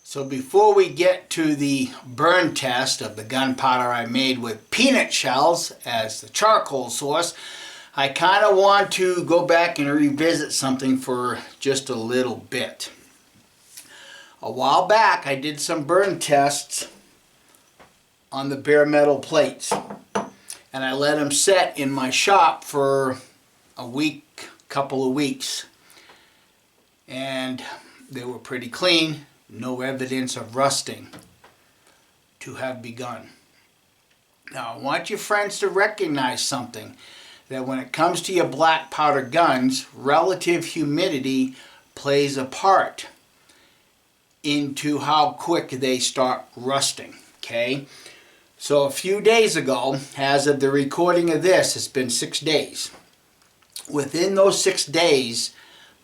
So before we get to the burn test of the gunpowder I made with peanut shells as the charcoal source, I kind of want to go back and revisit something for just a little bit. A while back I did some burn tests on the bare metal plates, and I let them set in my shop for a week, couple of weeks, and they were pretty clean. No evidence of rusting to have begun. Now I want you friends to recognize something, that when it comes to your black powder guns, relative humidity plays a part into how quick they start rusting. Okay? So a few days ago, as of the recording of this, it's been 6 days. Within those 6 days,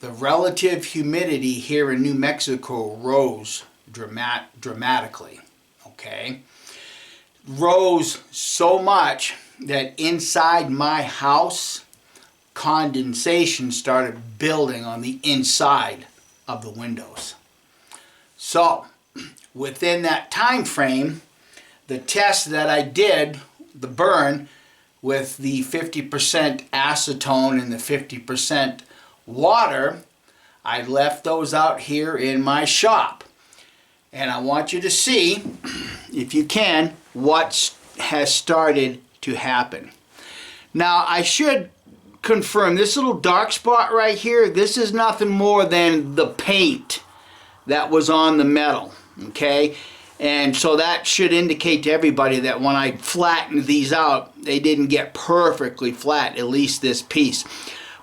the relative humidity here in New Mexico rose dramatically, okay? Rose so much that inside my house, condensation started building on the inside of the windows. So, within that time frame, the test that I did, the burn, with the 50% acetone and the 50% water, I left those out here in my shop, and I want you to see, if you can, what has started to happen. Now I should confirm, this little dark spot right here, this is nothing more than the paint that was on the metal, okay? And so that should indicate to everybody that when I flattened these out, they didn't get perfectly flat, at least this piece.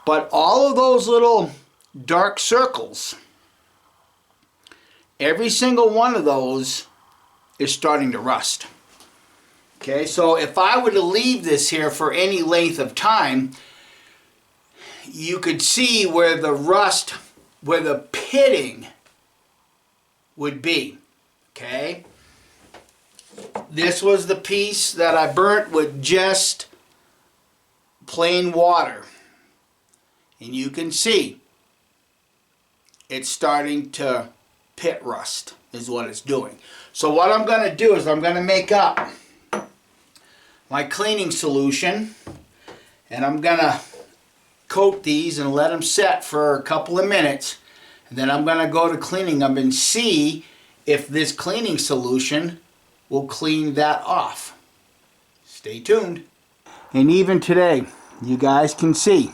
But all of those little dark circles, every single one of those is starting to rust. Okay, so if I were to leave this here for any length of time, you could see where the rust, where the pitting would be. Okay, this was the piece that I burnt with just plain water. And you can see it's starting to pit rust is what it's doing. So what I'm going to do is I'm going to make up my cleaning solution, and I'm going to coat these and let them set for a couple of minutes, and then I'm going to go to cleaning them and see if this cleaning solution will clean that off. Stay tuned. And even today, you guys can see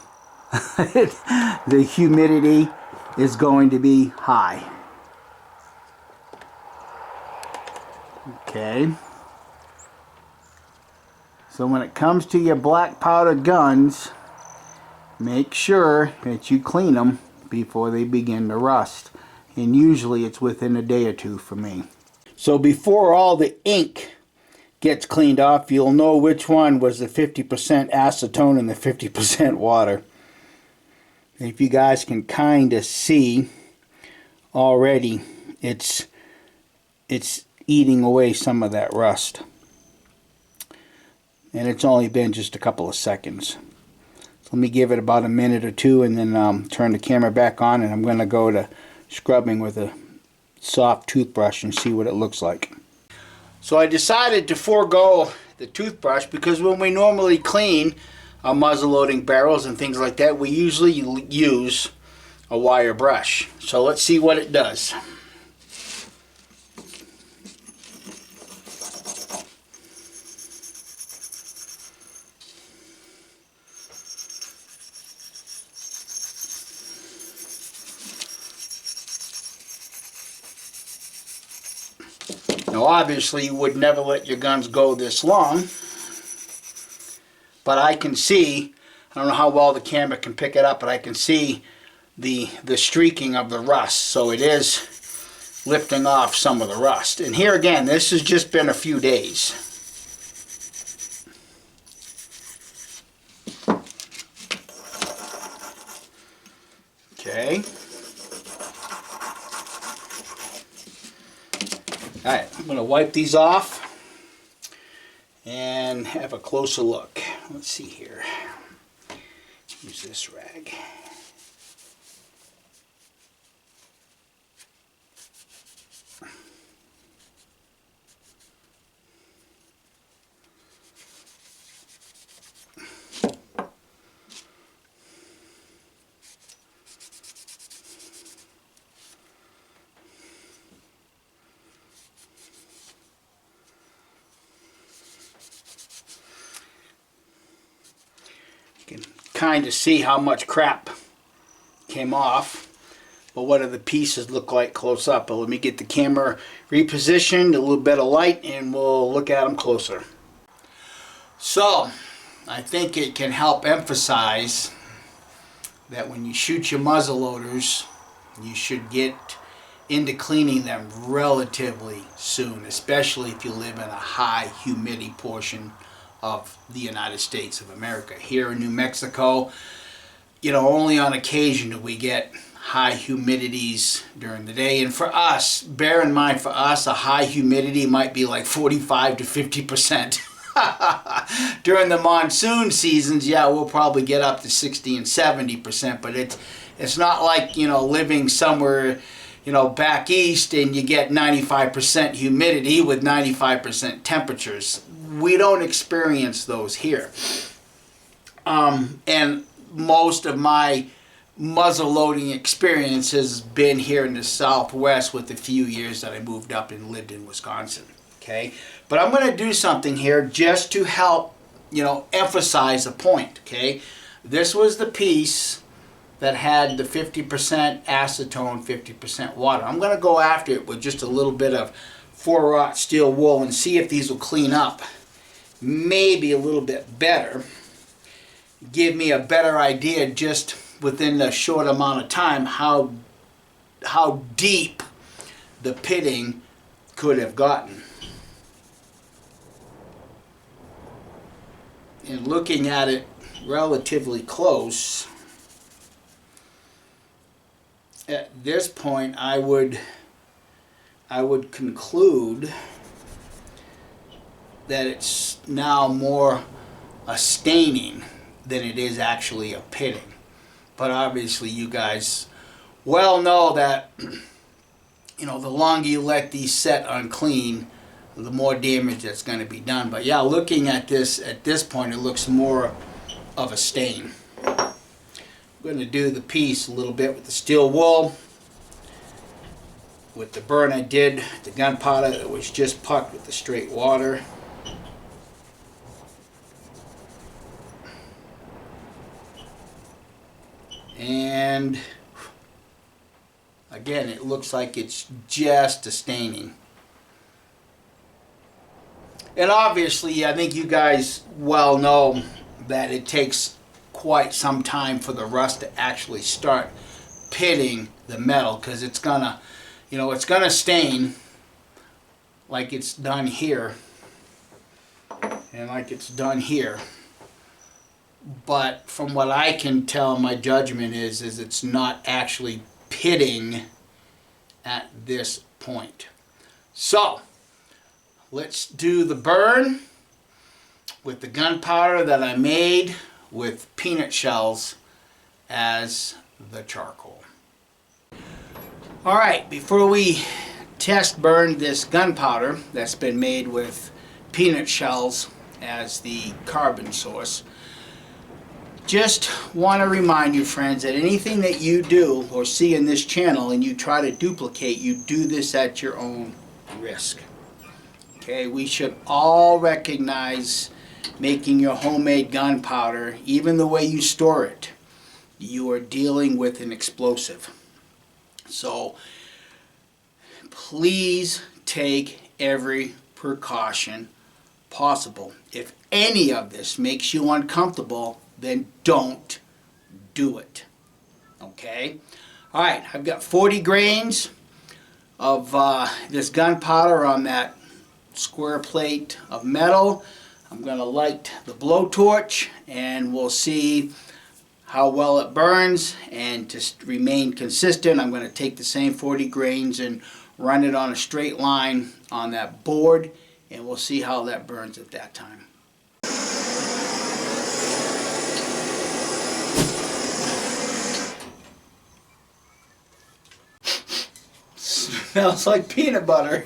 the humidity is going to be high. Okay. So when it comes to your black powder guns, make sure that you clean them before they begin to rust. And usually it's within a day or two for me. So before all the ink gets cleaned off, you'll know which one was the 50% acetone and the 50% water. If you guys can kind of see already, it's eating away some of that rust. And it's only been just a couple of seconds. So let me give it about a minute or two, and then turn the camera back on, and I'm going to go to scrubbing with a soft toothbrush and see what it looks like. So I decided to forego the toothbrush because when we normally clean our muzzle loading barrels and things like that, we usually use a wire brush. So let's see what it does. Now obviously you would never let your guns go this long, but I can see, I don't know how well the camera can pick it up, but I can see the streaking of the rust. So it is lifting off some of the rust. And here again, this has just been a few days. Okay. Alright, I'm going to wipe these off and have a closer look. Let's see here. Use this rag. kind of see how much crap came off. But what do the pieces look like close up? But let me get the camera repositioned, a little bit of light, and we'll look at them closer. So, I think it can help emphasize that when you shoot your muzzle loaders, you should get into cleaning them relatively soon, especially if you live in a high humidity portion of the United States of America. Here in New Mexico, you know, only on occasion do we get high humidities during the day. And for us, bear in mind, for us, a high humidity might be like 45 to 50%. During the monsoon seasons, yeah, we'll probably get up to 60 and 70%, but it's not like, you know, living somewhere, you know, back east and you get 95% humidity with 95% temperatures. We don't experience those here. And most of my muzzle loading experience has been here in the Southwest, with the few years that I moved up and lived in Wisconsin. Okay, but I'm going to do something here just to help, you know, emphasize a point. Okay, this was the piece that had the 50% acetone, 50% water. I'm going to go after it with just a little bit of 4-aught steel wool and see if these will clean up maybe a little bit better. Give me a better idea just within a short amount of time how deep the pitting could have gotten. And looking at it relatively close, at this point I would conclude that it's now more a staining than it is actually a pitting. But obviously you guys well know that, you know, the longer you let these set unclean, the more damage that's going to be done. But yeah, looking at this at this point, it looks more of a stain. I'm going to do the piece a little bit with the steel wool. With the burn I did, the gunpowder that was just pucked with the straight water. And again, it looks like it's just a staining. And obviously, I think you guys well know that it takes quite some time for the rust to actually start pitting the metal, because it's gonna, you know, it's gonna stain like it's done here and like it's done here. But from what I can tell, my judgment is it's not actually pitting at this point. So let's do the burn with the gunpowder that I made with peanut shells as the charcoal. Alright, before we test burn this gunpowder that's been made with peanut shells as the carbon source, just want to remind you, friends, that anything that you do or see in this channel and you try to duplicate, you do this at your own risk. Okay, we should all recognize making your homemade gunpowder, even the way you store it, you are dealing with an explosive. So please take every precaution possible. If any of this makes you uncomfortable, then don't do it. Okay? Alright, I've got 40 grains of this gunpowder on that square plate of metal. I'm going to light the blowtorch and we'll see how well it burns. And to remain consistent, I'm going to take the same 40 grains and run it on a straight line on that board, and we'll see how that burns at that time. Smells like peanut butter.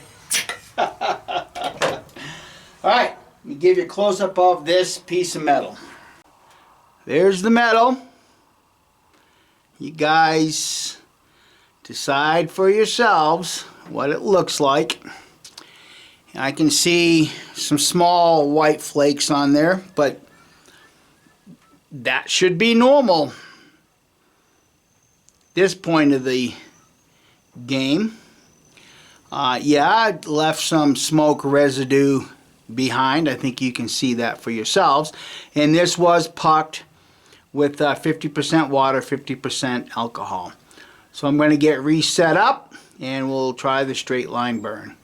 Alright, let me give you a close-up of this piece of metal. There's the metal. You guys decide for yourselves what it looks like. I can see some small white flakes on there, but that should be normal. This point of the game. Yeah, I left some smoke residue behind. I think you can see that for yourselves. And this was pucked with 50% water, 50% alcohol. So I'm going to get reset up and we'll try the straight line burn.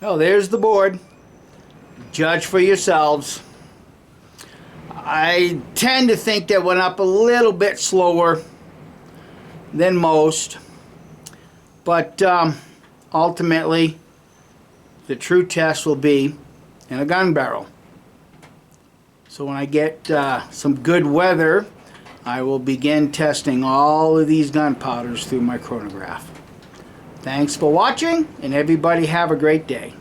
Oh, there's the board. Judge for yourselves. I tend to think that went up a little bit slower than most, but ultimately the true test will be in a gun barrel. So when I get some good weather, I will begin testing all of these gunpowders through my chronograph. Thanks for watching, and everybody have a great day.